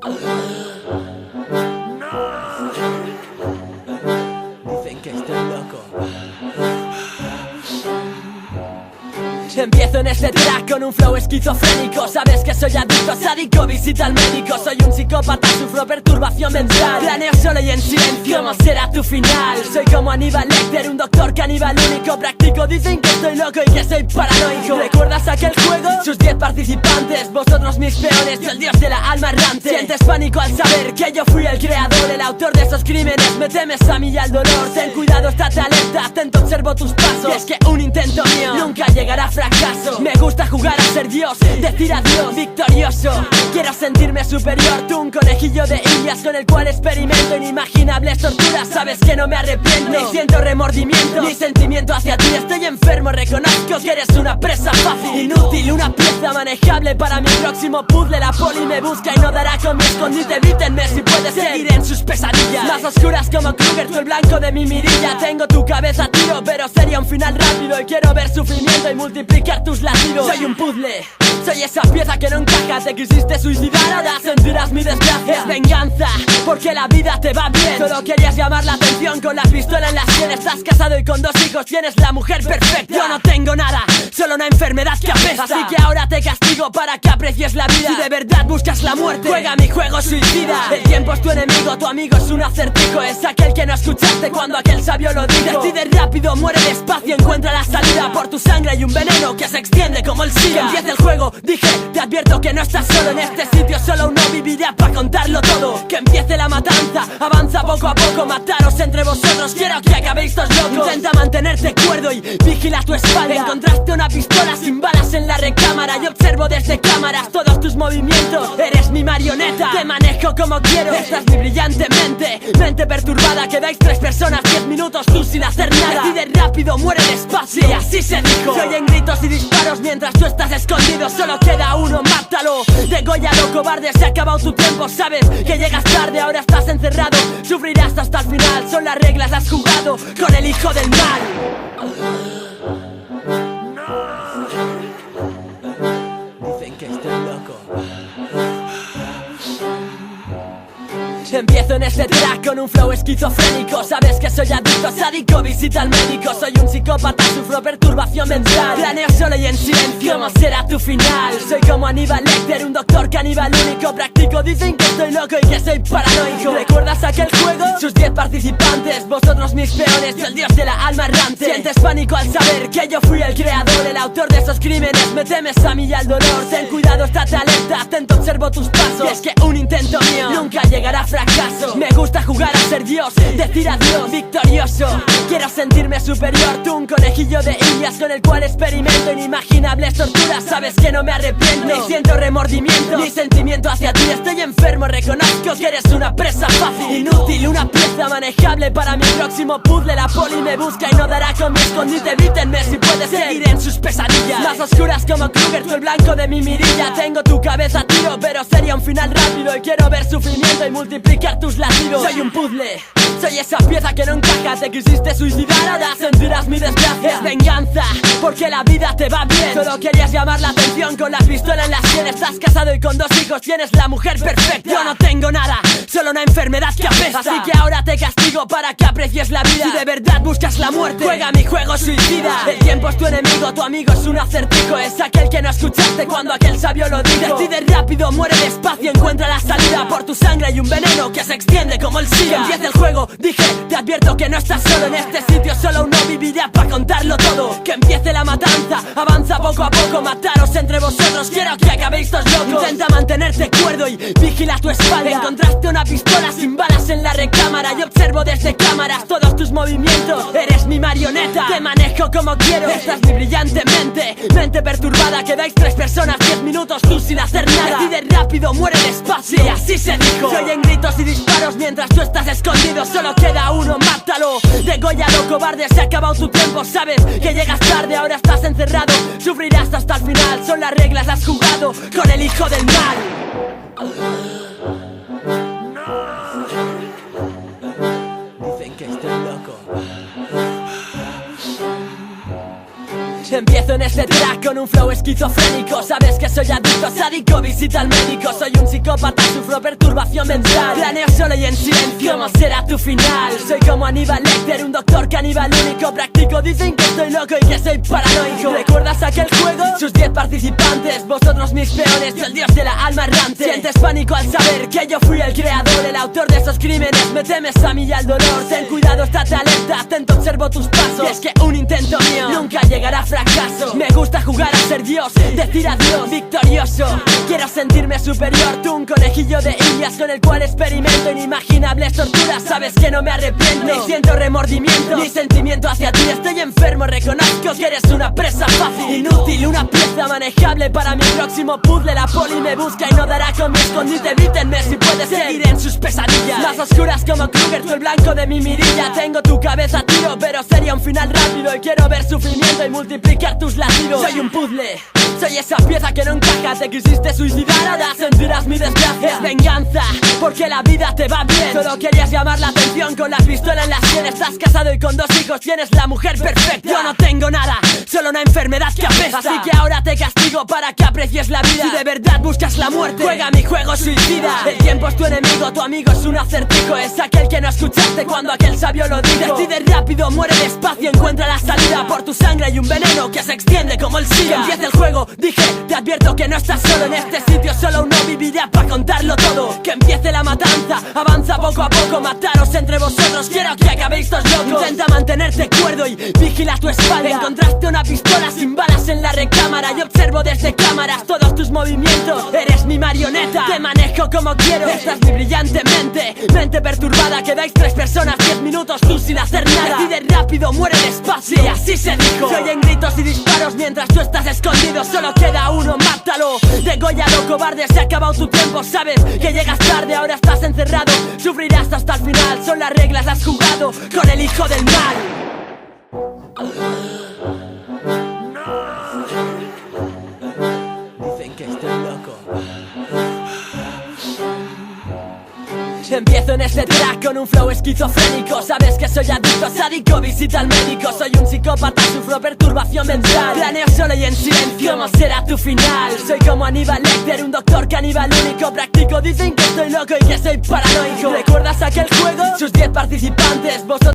Dicen que estoy loco. Empiezo en este track con un flow esquizofrénico. Sabes que soy adicto, sádico, visita al médico. Soy un psicópata, sufro perturbación mental. Planeo solo y en silencio, ¿cómo será tu final? Soy como Aníbal Lecter, un doctor caníbal único. Practico, dicen que estoy loco y que soy paranoico. ¿Recuerdas aquel juego? Sus 10 participantes, vosotros mis peones, yo el dios de la alma errante. Sientes pánico al saber que yo fui el creador, el autor de esos crímenes. Me temes a mí y al dolor. Ten cuidado, estate alerta, atento, observo tus pasos. Y es que un intento mío nunca llegará a fracaso. Me gusta jugar a ser Dios, decir adiós victorioso. Quiero sentirme superior, tú un conejillo de indias con el cual experimento inimaginables torturas. Sabes que no me arrepiento, ni siento remordimiento, ni sentimiento hacia ti. Estoy enfermo, reconozco que eres una presa fácil, inútil, una pieza manejable para mi próximo puzzle. La poli me busca y no dará con mi escondite. Evítenme si puedes seguir en sus pesadillas más oscuras como Kruger, tú el blanco de mi mirilla. Tengo tu cabeza a tiro, pero sería un final rápido. Y quiero ver sufrimiento y multiplicar tus latidos. Soy un puzzle, soy esa pieza que no encaja. Te quisiste suicidar, ahora sentirás mi desgracia. Es venganza, porque la vida te va bien. Solo querías llamar la atención con la pistola en la sien. Estás casado y con 2 hijos, tienes la mujer perfecta. Yo no tengo nada, solo una enfermedad que apesta. Así que ahora te castigo para que aprecies la vida. Si de verdad buscas la muerte, juega mi juego suicida. El tiempo es tu enemigo, tu amigo es un acertijo. Es aquel que no escuchaste cuando aquel sabio lo dijo. Decide rápido, muere despacio, encuentra la salida. Por tu sangre hay un veneno que se extiende como el SIDA. Empieza el juego, dije, te advierto que no estás solo en este sitio. Solo uno vivirá para contarlo todo. Que empiece la matanza, avanza poco a poco. Mataros entre vosotros, quiero que acabéis todos locos. Intenta mantenerte cuerdo y vigila tu espalda. Encontraste una pistola sin balas en la recámara. Yo observo desde cámaras todos tus movimientos. Eres mi marioneta, te manejo como quiero. Estás mi brillante mente perturbada. Quedáis 3 personas, 10 minutos tú sin hacer nada. Decide rápido, muere despacio. Y así se dijo. Se oyen gritos y disparos mientras tú estás escondido. Solo queda uno, mátalo, dególlalo, cobarde. Se ha acabado tu tiempo, sabes que llegas tarde. Ahora estás encerrado, sufrirás hasta el final. Son las reglas, has jugado con el hijo del mal. Dicen que estoy loco. Empiezo en este track con un flow esquizofrénico. Sabes que soy adicto, sádico, visita al médico. Soy un psicópata, sufro perturbación mental. Planeo solo y en silencio, ¿cómo será tu final? Soy como Aníbal Lecter, un doctor caníbal único. Practico, dicen que estoy loco y que soy paranoico. ¿Recuerdas aquel juego? Sus 10 participantes, vosotros mis peones, yo el dios de la alma errante. Sientes pánico al saber que yo fui el creador, el autor de esos crímenes. Me temes a mí y al dolor. Ten cuidado, estate alerta, atento, observo tus pasos. Y es que un intento mío nunca llegará a fracaso. Me gusta jugar a ser Dios, decir adiós victorioso. Quiero sentirme superior, tú un conejillo de indias con el cual experimento inimaginables torturas. Sabes que no me arrepiento, ni siento remordimiento, ni sentimiento hacia ti. Estoy enfermo, reconozco que eres una presa fácil, inútil, una pieza manejable para mi próximo puzzle. La poli me busca y no dará con mi escondite. Evítenme si puedes seguir en sus pesadillas más oscuras como Kruger, tú el blanco de mi mirilla. Tengo tu cabeza a tiro, pero sería un final rápido. Y quiero ver sufrimiento y multiplicar tus latidos. Soy un puzzle, soy esa pieza que no encaja. Te quisiste suicidar, ahora sentirás mi desgracia. Es venganza, porque la vida te va bien. Solo querías llamar la atención con la pistola en la sien. Estás casado y con 2 hijos, tienes la mujer perfecta. Yo no tengo nada, solo una enfermedad que apesta. Así que ahora te castigo para que aprecies la vida. Si de verdad buscas la muerte, juega mi juego suicida. El tiempo es tu enemigo, tu amigo es un acertijo. Es aquel que no escuchaste cuando aquel sabio lo dijo. Decide rápido, muere despacio, encuentra la salida. Por tu sangre hay un veneno que se extiende como el SIDA. Empieza el juego, dije, te advierto que no estás solo en este sitio. Solo uno vivirá para contarlo todo. Que empiece la matanza, avanza poco a poco. Mataros entre vosotros, quiero que acabéis todos locos. Intenta mantenerte cuerdo y vigila tu espalda. Encontraste una pistola sin balas en la recámara. Yo observo desde cámaras todos tus movimientos. Eres mi marioneta, te manejo como quiero. Estás mi brillante mente perturbada. Quedáis 3 personas, 10 minutos tú sin hacer nada. Decide rápido, muere despacio. Y así se dijo. Se oyen gritos y disparos mientras tú estás escondido. Solo queda uno, mátalo, dególlalo, cobarde. Se ha acabado tu tiempo, sabes que llegas tarde. Ahora estás encerrado, sufrirás hasta el final. Son las reglas, has jugado con el hijo del mal. Dicen que estoy loco. Empieza Empiezo en este track con un flow esquizofrénico. Sabes que soy adicto, sádico, visita al médico. Soy un psicópata, sufro perturbación mental. Planeo solo y en silencio, ¿cómo será tu final? Soy como Aníbal Lecter, un doctor caníbal único. Practico, dicen que estoy loco y que soy paranoico. ¿Recuerdas aquel juego? Sus 10 participantes, vosotros mis peones, yo el dios de la alma errante. Sientes pánico al saber que yo fui el creador, el autor de esos crímenes. Me temes a mí y al dolor. Ten cuidado, estate alerta, atento, observo tus pasos. Y es que un intento mío nunca llegará a fracaso. Me gusta jugar a ser Dios, decir adiós victorioso. Quiero sentirme superior, tú un conejillo de indias con el cual experimento inimaginables torturas. Sabes que no me arrepiento, ni siento remordimiento, ni sentimiento hacia ti. Estoy enfermo, reconozco que eres una presa fácil, inútil, una pieza manejable para mi próximo puzzle. La poli me busca y no dará con mi escondite. Evítenme si puedes seguir en sus pesadillas más oscuras como Kruger, tú el blanco de mi mirilla. Tengo tu cabeza a tiro, pero sería un final rápido. Y quiero ver sufrimiento y multiplicar tus latidos. Soy un puzzle, soy esa pieza que no encaja. Te quisiste suicidar, ahora sentirás mi desgracia. Es venganza, porque la vida te va bien. Solo querías llamar la atención con la pistola en la sien. Estás casado y con 2 hijos, tienes la mujer perfecta. Yo no tengo nada, solo una enfermedad que apesta. Así que ahora te castigo para que aprecies la vida. Si de verdad buscas la muerte, juega mi juego suicida. El tiempo es tu enemigo, tu amigo es un acertijo. Es aquel que no escuchaste cuando aquel sabio lo dijo. Decide rápido, muere despacio, encuentra la salida. Por tu sangre hay un veneno que se extiende como el SIDA. Empieza el juego, dije, te advierto que no estás solo en este sitio. Solo uno vivirá para contarlo todo. Que empiece la matanza, avanza poco a poco. Mataros entre vosotros, quiero que acabéis todos locos. Intenta mantenerte cuerdo y vigila tu espalda. Encontraste una pistola sin balas en la recámara. Y observo desde cámaras todos tus movimientos. Eres mi marioneta, te manejo como quiero. Esta es mi brillante mente, mente perturbada. Quedáis 3 personas, 10 minutos tú sin hacer nada. Decide rápido, muere despacio, y así se dijo. Soy en gritos y disparos mientras tú estás escondido. Solo queda uno, mátalo, dególlalo, cobarde. Se ha acabado tu tiempo, sabes que llegas tarde. Ahora estás encerrado, sufrirás hasta el final. Son las reglas, has jugado con el hijo del mal. Dicen que estoy loco. Empiezo en este track con un flow esquizofrénico. Sabes que soy adicto, sádico, visita al médico. Soy un psicópata, sufro perturbación mental. Planeo solo y en silencio, ¿cómo será tu final? Soy como Aníbal Lecter, un doctor caníbal único. Practico, dicen que estoy loco y que soy paranoico. ¿Recuerdas aquel juego? Sus 10 participantes, vosotros